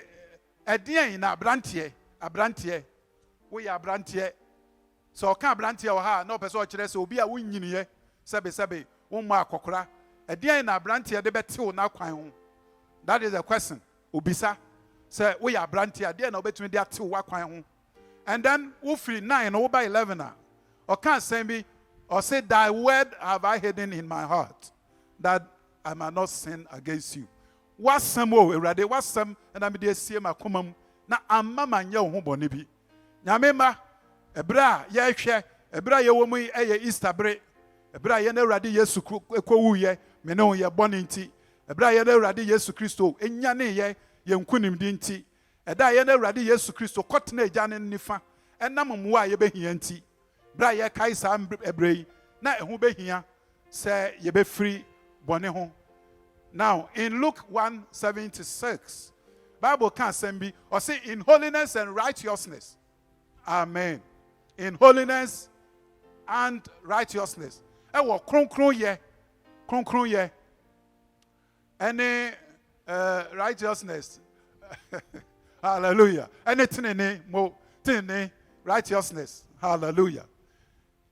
edien na abrantie we ya abrantie so o kan abrantie o ha na o pese o kire se obi a wonyiniye sebe wo ma akokora edien na abrantie de betew na kwan ho. That is the question obisa say we ya abrantie edien na obetumi de atew wa kwan ho. And then wo free 9 no by 11 o kan san bi o say thy word have I hidden in my heart that I might not sin against you. Wasam o ewrade wasam na me de asie makomam na amma manye wo ho bone bi. Nyame ma ebra ye hwe ebra ye wo mu eye Easter bre ebra ye na ewrade Yesu ekowu ye me ne ye bone nti ebra ye na ewrade Yesu Kristo enyane ye nkunim di nti eda ye na ewrade Yesu Kristo kotena eja ne nifa enam mu a ye behia nti bra ye kai sa ebre na ehu behia se ye be free bone ho. Now, in Luke 1:76, Bible can send me, or say, in holiness and righteousness. Amen. In holiness and righteousness. Ewo kronkron ye. Any righteousness. Hallelujah. Any tinene righteousness. Hallelujah.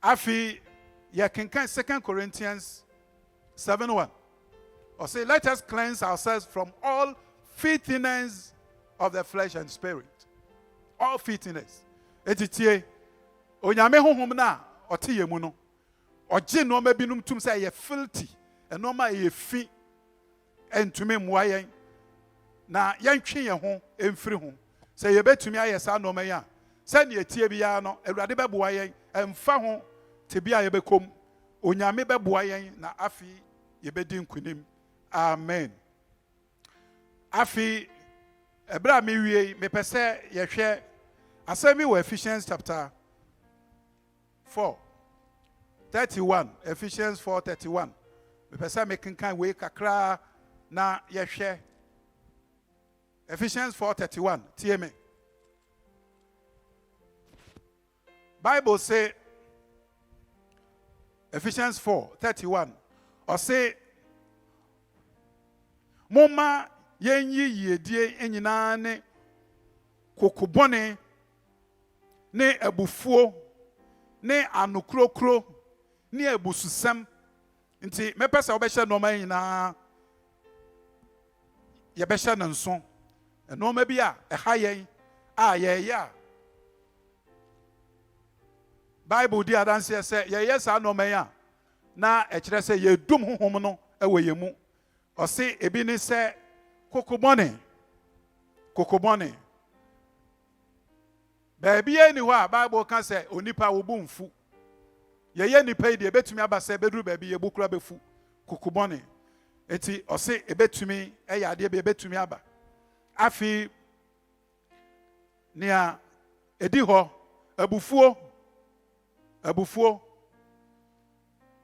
Afi ye can 2 Corinthians 7:1. Or say, let us cleanse ourselves from all filthiness of the flesh and spirit. All filthiness. Etitie. Onyame honhom na ote ye mu no. Oje no ma binum tum say ye filthy. Eno ma ye fi. Entumi mmoa yen. Na yentwe ye ho emfiri ho. Say ye betumi aye sa no ma ya. Say ne etie bia no Awurade beboa yen. Emfa ho te bia ye bekom. Onyame beboa yen na afi ye bedi nkunim. Amen. Afi ebra mi wie me pese ye hwe asemi wo Ephesians chapter 4:31. Ephesians 4:31. Me pese me kenkan we kakra na ye hwe Ephesians 4:31. Tie me. Bible say Ephesians 4:31 or say Moma yenyi yedie enyina ne kokobone ne ebufuo ne anokrokro ne ebususem nti mepesa obehye no ma nyina ye behye ne nso eno ma bi a eha yen a ye ya Bible di adanse se ye yesa no ma ya na ekire se ye dum honhom no ewe ye mu. Or say ebi ni se kokobone baby anywhere Bible can say onipa wo bu mfu ye nipa de ebetumi abase bedru baby ye bukura befu kokobone eti or say ebetumi eya de ebetumi aba afi nia edi ho abufuo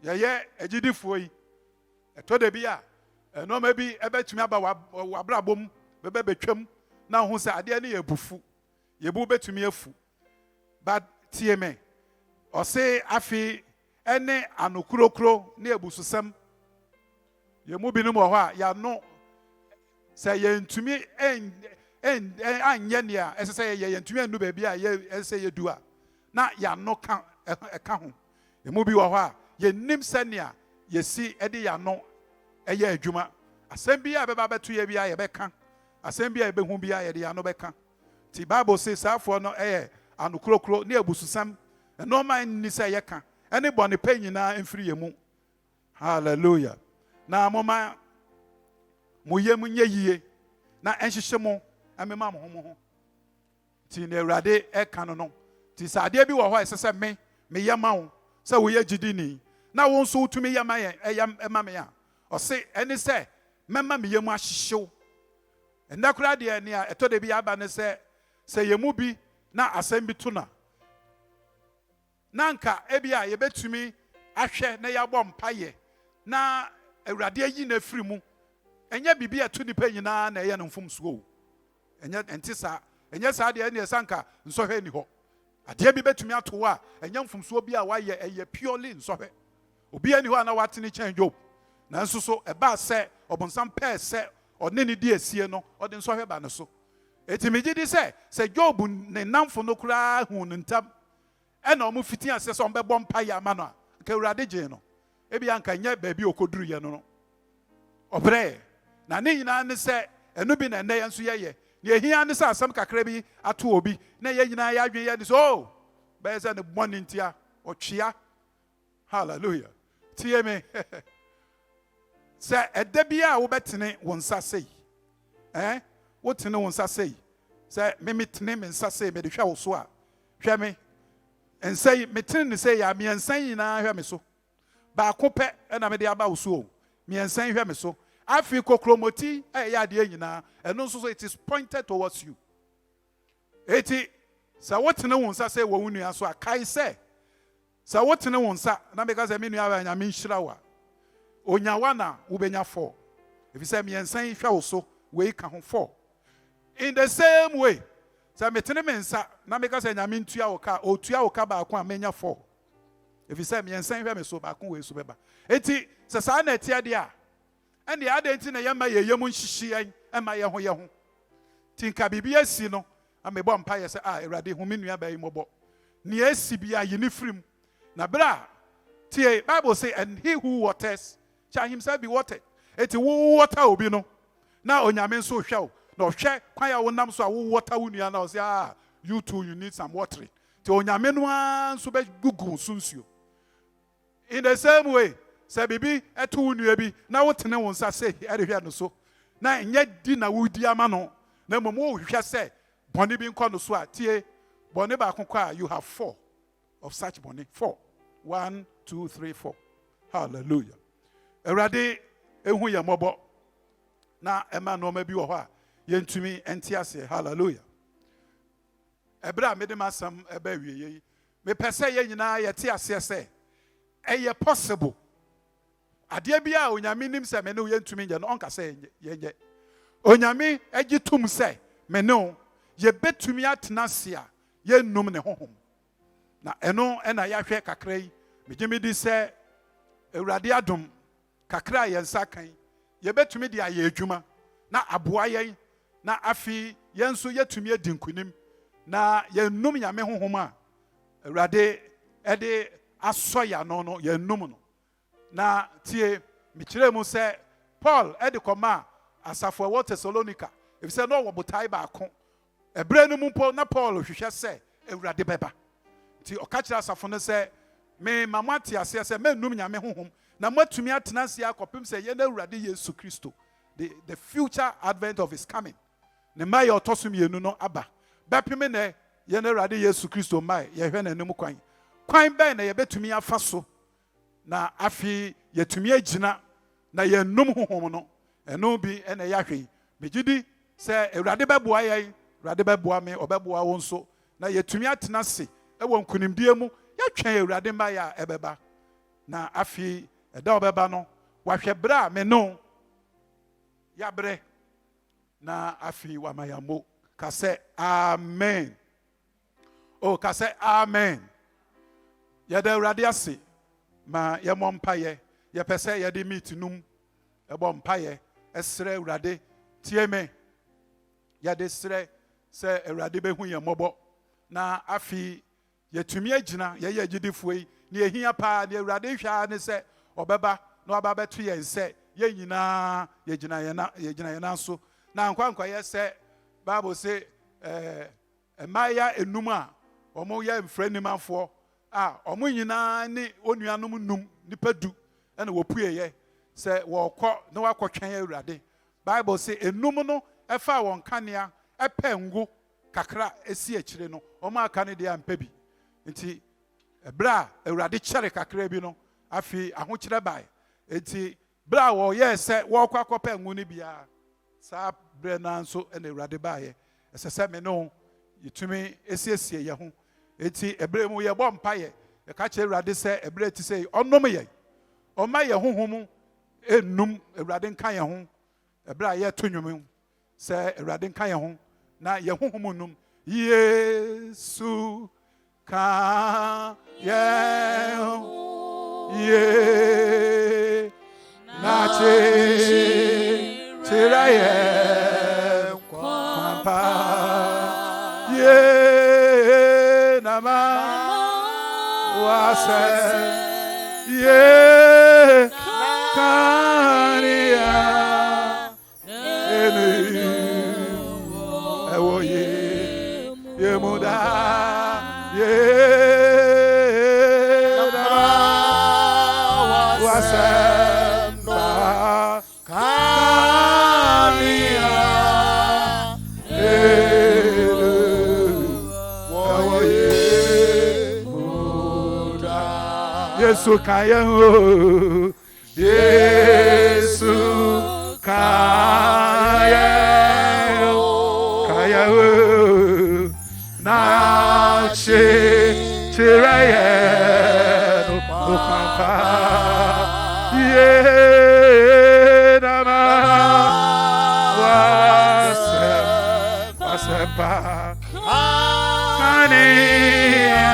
ye egidifuo yi eto de bia no maybe ebetumi aba wabrabom bebe betwam na ho se ade ne yebufu yebu betumi afu but tie me o se afi ene anokurokuro ne ebususam yemu binum ho a ya no se yentumi anye ne a ese se yentumi anu ba bia ye ese yedu a na ya no ka eka ho yemu bi ho a yennim se ne a yesi ede ya no eye adwuma asem bia beba beto ye bia ye beka asem bia be hu bia ye de ya no beka ti Bible says afo no anokurokuro ne ebususam no man ni se ye ka ene bone pa nyina emfiri yemu hallelujah na moma moyem nye yie na enhyehyɛ mo amema mo ho ti na Awurade eka no ti sade bi wo ho esese me yema wo se wo ye gidini na wo nso utumi yema ye ema me a o se ene se mema me yemu ahyehyew endakura de ne a etode bi aba ne se yemu bi na asem bi to na nanka ebia ye betumi ahwe na yabɔ mpaye na Awurade ayi na firi mu enye bibi eto nipa nyina na eye no mfomsuo enye entisa enye saa de ne sanka nsohwe ni ho ade bi betumi ato a enye mfomsuo bi a waye eye purely nsohwe obi ani ho na watene chen Job na nso so eba se obonsam pe se one ne di asie no ode nsohwe ba ne so etimi di se Job ne namfo no kura hu ntam ena omu fiti ase so mbebɔ mpaye ama no ka Awurade gye no ebi anka nya ba bi okoduru ye no obre na ne nyina ne se enu bi na ne yenso ye ne ehia ne se asem kakra bi ato obi na ye nyina ya adwen ye ne so be se ne bɔne ntia otwea hallelujah tie me se edebia wo betene won sa sei wo tene won sa sei se me tene me nsa sei me de hwa wo so a hwa me ensei me tene ne sei ya me ensan nyina hwa me so ba ko pe na me de aba wo so me ensan hwa me so afi kokromoti ya de nyina eno nso so it is pointed towards you eti sa wotene won sa sei wo wunu aso akai se sa wotene won sa na me ka se me nua ba nya me nhira wa onyawa na wo benya 4 if you say me ensan hwa wo so we ka ho 4 in the same way sa me tene me nsa na me ka se nya me ntua wo ka otua wo ka ba ko a menya 4 if you say me ensan hwa me so ba ko we so beba eti sa na etia de a and the other thing na yama ye yemu nhihie ema ye ho tinka bibia si no amebɔ mpa ye say Awurade hu me nua ba yi mɔbɔ ne asi bia ye ne firim na bra tie Bible say and he who waters shall himself be watered eti wo water obi no na onyame nso hwɛ na ɔhwɛ kwan ya wonam so a wo water wo nua na o say you too you need some watering ti onyame no nso be gugu sunsuo in the same way se bibi eto wunua bi na wotene won sa se erehwe no so na nya di na wudi ama no na mmom wo hwehwe se bone bi nko no so a tie bone ba akokɔ a you have 4 of such bone 4 1 2 3 4 hallelujah Awurade ehu ye mɔbɔ na ema no ma bi wo hɔ a yentumi enti ase hallelujah ebra me de masam eba wie yi me pese ye nyina ye te ase se eye possible ade bia onyame nim se me ne yentumi nje no onka se ye onyame agitum se me ne ye betumi atena se a ye num ne honhom na eno na ya hwe kakra yi megime di se Awurade adom kakra ye nsa kan ye betumi di aye adwuma na aboa ye na afi ye nso yetumi adi nkunim na ye num nyame honhom a Awurade ede asoya no ye num no na tie mikire mu se Paul ede koma asafo wa Thessalonica if say no wo botai ba ko ebre no mu po na Paul hwehwe se Awurade beba ti okachira asafo no se me mamati ase se menum nyame honhom na matumi atena se akopim se ye na Awurade Yesu Kristo the future advent of his coming ne mai otosum yenu no aba bepime ne ye na Awurade Yesu Kristo mai ye hwe na nemu kwan ben na ye betumi afa so na afi yetumi agina na ye num honhom no eno bi ena ya hwe megidi se Awurade beboa ye Awurade beboa me obeboa wo nso na yetumi atena se ewo nkunimdie mu ya twen Awurade ma ya ebeba na afi eda obeba no wahwe bra me no yabre na afi wa mayamo kase amen. Oh kase amen. Yede awurade ase ma yemo mpaye ye pese yede meet num ebo mpaye esre awurade tie me yede sre se awurade behu ye mobo na afi yetumi agina ye agidifo yi ne ehia pa ne awurade hwa ne se obeba na oba beto ye nse ye nyina ye gina ye na so na nkwankwa ye se Bible say emaya enum a omo ye mfranimafo omo nyina ne onuanom num nipadu na wopue ye se wokọ na wakọtwen awurade. Bible say enum no efa won kanea epengu kakra esi akire no omo aka ne de ampa bi nti ebra awurade kyere kakra bi no afi ahokyere bai nti bra wo ye se wo kwa kopengu ne bia sa bre na nso na awurade baaye esese me no yitumi esiesie ye ho nti ebre mu ye bọ mpaye e ka kyere awurade se ebre ti se onom ye oma ye honhom enum awurade nka ye ho ebra ye to nwum se awurade nka ye ho na ye honhom num Yesu ka ye ye na tira ye kwampa ye nama wase ye kania enu ewo ye muda ye nama wase Yesu kaya ho Yesu kaya ho na chiraye no papa ye nama wasepa kania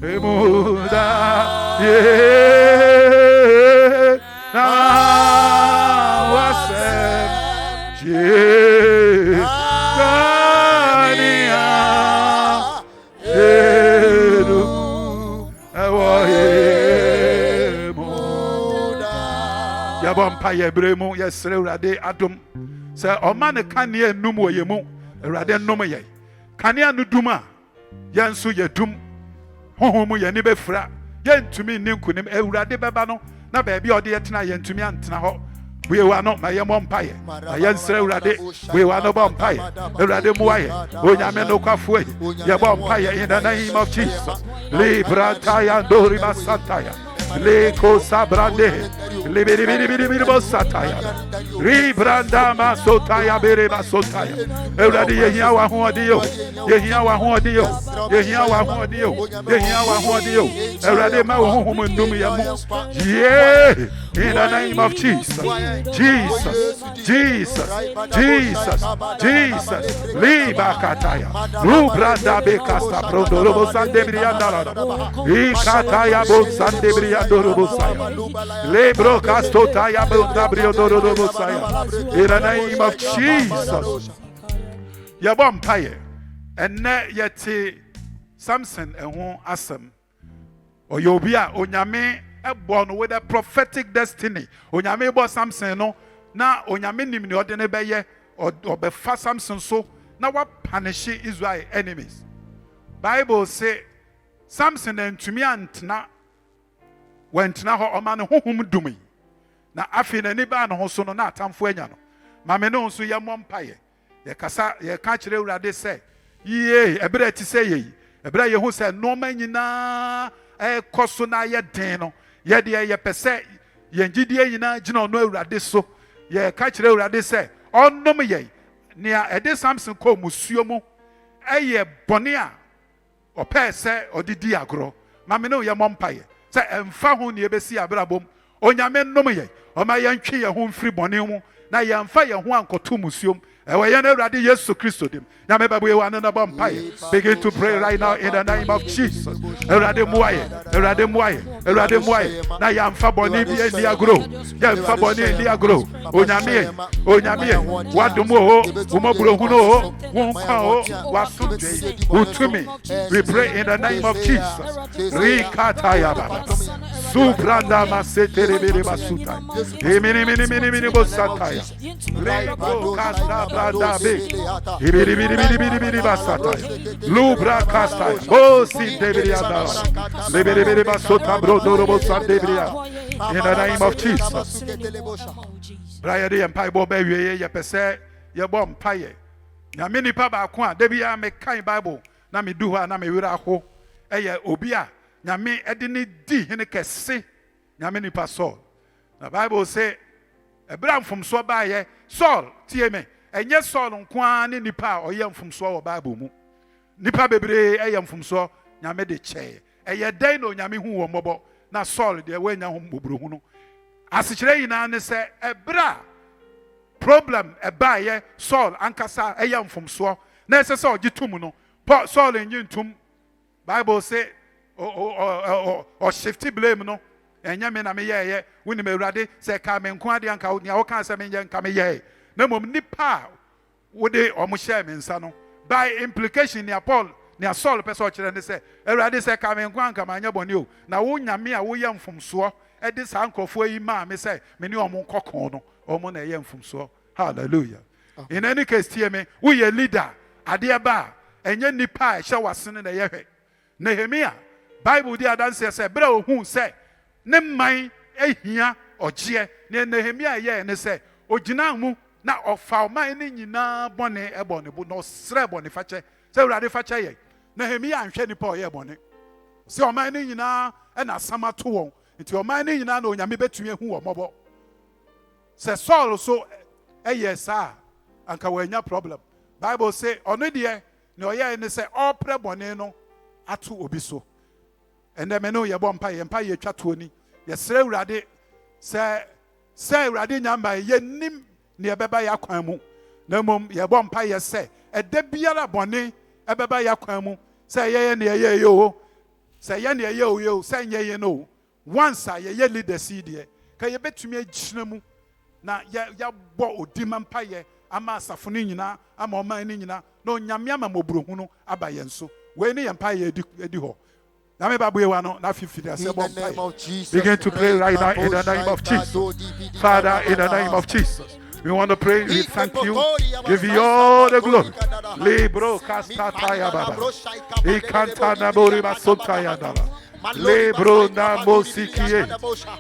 emuda ye na wasem je kania edu ewoye muda yabompa yebremu yesre urade adom se oma ne kania enum woyemu urade nnom ye kania no duma yanso yedum honhom ye ne befra yentumi ninkunim awurade beba no na ba bia ode yetena yentumi antena ho buewa no ma ye mompaye ma yensre awurade buewa no bompaye awurade muaye onyame no kwafo ye bompaye in the name of Jesus libra taya dori basataya leko sabrande libiri bosataya ribranda masotaya bere basotaya awurade yehia wa ho ode yo yehia wa ho ode yo yehia wa ho ode yo yehia wa ho ode yo awurade ma wo honhom ndum ye mo yeah in the name of Jesus Jesus Jesus Jesus Jesus liba kataya rubranda bekasta prondoro sandebrianda ikataya bo sandebrianda lebro kastotaya bo dabrio in the name of Jesus yabompaye enne yeti Samson ehun asem oyobia onyame born with a prophetic destiny onyame bo Samson no na onyame nim ne ode ne beye obefa Samson so na wa punish Israel enemies. Bible say Samson entumi antena wentena ho oma ne honhom dumi na afi na ni ba no ho so no na atamfo anya no mame no so ye mompaye ye kasa ye ka kire urade se ye ebere ti se ye ebere ye hu se no manyina koso na ye den no ye de ye pese ye ngidie nyina gina no urade so ye ka kire urade se onnom ye nia ede Samson ko musuo mu eye bone a opese odidi agro mame no ye mompaye sɛ ɛmfa ho ne yɛbɛsi abrabom onyame nnom yɛ ɔma yɛntwe yɛn ho mfiri bɔne mu na yɛmfa yɛn ho ankɔto musuom ɛwɔ yɛn awurade yesu kristo dim nyame bɛbo yɛ wane na bɔ mpaeɛ begin to pray right now in the name of jesus awurade mmoa yɛ na yɛmfa bɔne bi ani agorɔ yɛmfa bɔne ani agorɔ onyame wadom o womɔborɔhunu o wo nkwa o wasomdwe wotumi we pray in the name of jesus rikataya baba subranda maseterebere basuta mini bosataya rebo kasta branda be ibiri basataya lubra kasta o sindebirianda lebere basota brodoro bosandebria in the name of jesus braya de empire bo ba wiye ye pese ye bo mpaye nyame nipa ba ko a da bia me kan bible na me du ho na me wira ho eye obi a nyame ede ne di hene kese nyame nipa Saul na bible say ebra mfomso ba ye Saul tie me enye Saul nko ne nipa a oye mfomso wo bible mu nipa bebre eye mfomso nyame de che eye den no nyame hu wo mbobo na Saul de wanya ho mbobro no asikire yina ne se ebra problem eba ye Saul ankasa eye mfomso na ese se ogitum no Saul enyi ntum bible say o shifty blame no enya me na me ye woni me urade se ka me nko ade anka nia wo kan se me ye nka me ye na mom nipa wo de omo share me nsa no by implication nia Paul nia Saul pese o kire ne se urade se ka me nko anka ma nya bone o na wo nyame a wo ye mfomso e de sa nkofo yi ma me se me ni omo nkokon no omo na ye mfomso hallelujah in any case tie me wo ye leader ade ba enye nipa e hye wasene na ye hwe Nehemia Bible di adanse se bra ohun se ne man ehia ogye ne Nehemia ye ne se ogina mu na ofa man ne nyina bone ebone bu no sre bone fache se urade fache ye Nehemia anhwe nipa o ye bone se o man ne nyina e na samato won nti o man ne nyina na onyame betumi ehu wo mobo se Saul so eye sa anka wanya problem Bible say ono de ne o ye ne se opre bone no atu obi so ende me no ye bɔ mpa ye twa to ni ye sere urade se urade nyamba ye nim ne ye beba ya kwan mu na mom ye bɔ mpa ye se ede biara bɔne e beba ya kwan mu se ye ne ye yo se ye ne ye yo se nye ye no once ye leader seed ye ka ye betumi agyina mu na ya bɔ odima mpa ye ama asafo no nyina ama ɔman no nyina na onyame ama mobrohu no aba ye nso we ne ye mpa ye edi ho. Begin to pray right now in the name of Jesus. Father, in the name of Jesus. We want to pray, we thank you, give you all the glory. Libro kastataya baba. Ikanta bori basotaya dala. Lebro na mosikie.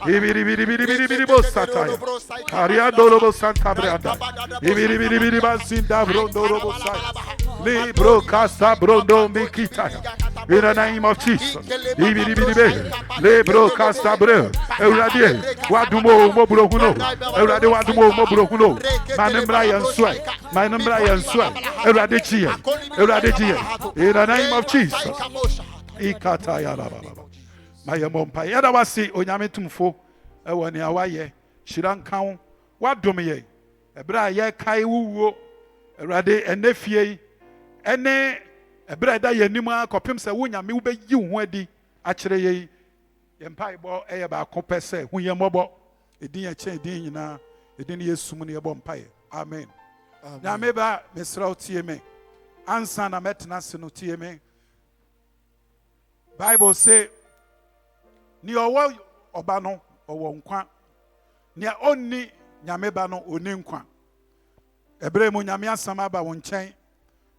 Ibiri bosataya. Ariando robo santa branda. Ibiri basinda brondo robo sai. Libro kasta brondo mikitaya. In the name of Jesus. Lebro kasta bre. Eurade wadumo mobro huno. Eurade wadumo mobro huno. Manembra yanswa. Manembra yanswa. Eurade chie. Eurade chie. In the name of Jesus. Ikataya la baba. My mompa yada wasi onyame tumfo ewo ne awaye shiran kan wadom ye ebra ye kai wuwo erade enefie ene ebra da yanim akopem se wonyame wo beyi wo adi akere ye yempa ibo eye ba akopese hu ye mobo edin ya chen edin nyina edin yesum ne yebo mpa ye amen nyame ba mesra tie me ansa na metena se no tie me Bible say ni owo oba no owo nkwa ni onni nyame ba no oni nkwa ebre mu nyame asama ba won nchen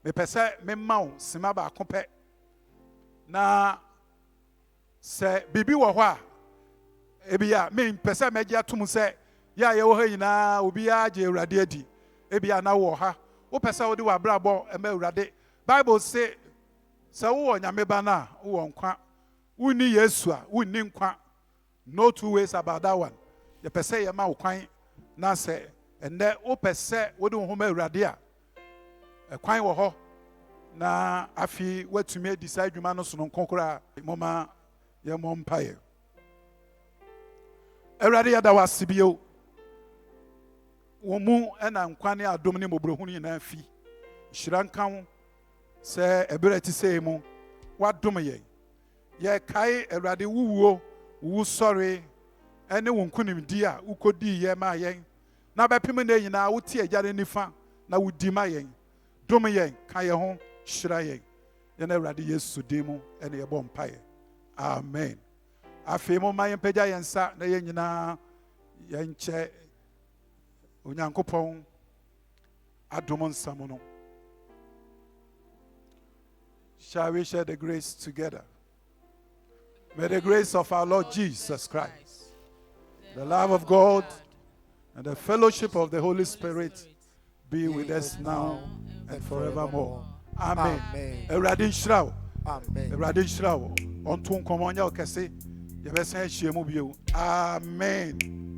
me pese me ma wo sima ba akopɛ na se bibi wo hɔ a ebia me pese me gye atum se ya ye wo ha nyina obi a gye urade adi ebia na wo ha wo pese wo de wa brabɔ ema urade Bible say se wo nyame ba na wo nkwa Uni Yesu a uni nkwa no two ways about that one. The pese ye ma ukwan na se ende o pese wo de ho ma urade a kwan wo ho na afi watumi decide dwuma no so no konkora moma ye mo mpaye Awurade yɛda wo ase bio. Wo mu ɛna nkwa ne adom ne mmɔborɔhunu nyinaa fi. Hyira nka wo sɛ ɛberɛ te sɛ mu woadom yɛn. Yɛkae Awurade wuwuo, wo sɔre ɛne wo nkonimdi a wokɔdii yɛn maa yɛn. Na bɛpem ne nyinaa wote agya ne nifa na wodi ma yɛn. Dom yɛn, ka yɛn ho, hyira yɛn. Yɛn Awurade Yesu din mu ɛne yɛbɔ mpaeɛ. Amen. Afei mo ma yɛmpagya yɛn nsa na yɛn nyinaa yɛnkyɛ Onyankopɔn adom nsam no. Shall we share the grace together? May the grace of our Lord Jesus Christ, the love of God, and the fellowship of the Holy Spirit be with us now and forevermore. Amen. Awurade nhyira wo. Awurade nhyira wo. Ɔnto nkɔmmɔ nyɛ wo kɛse. Yɛbɛsan ahyia mu bio. Amen.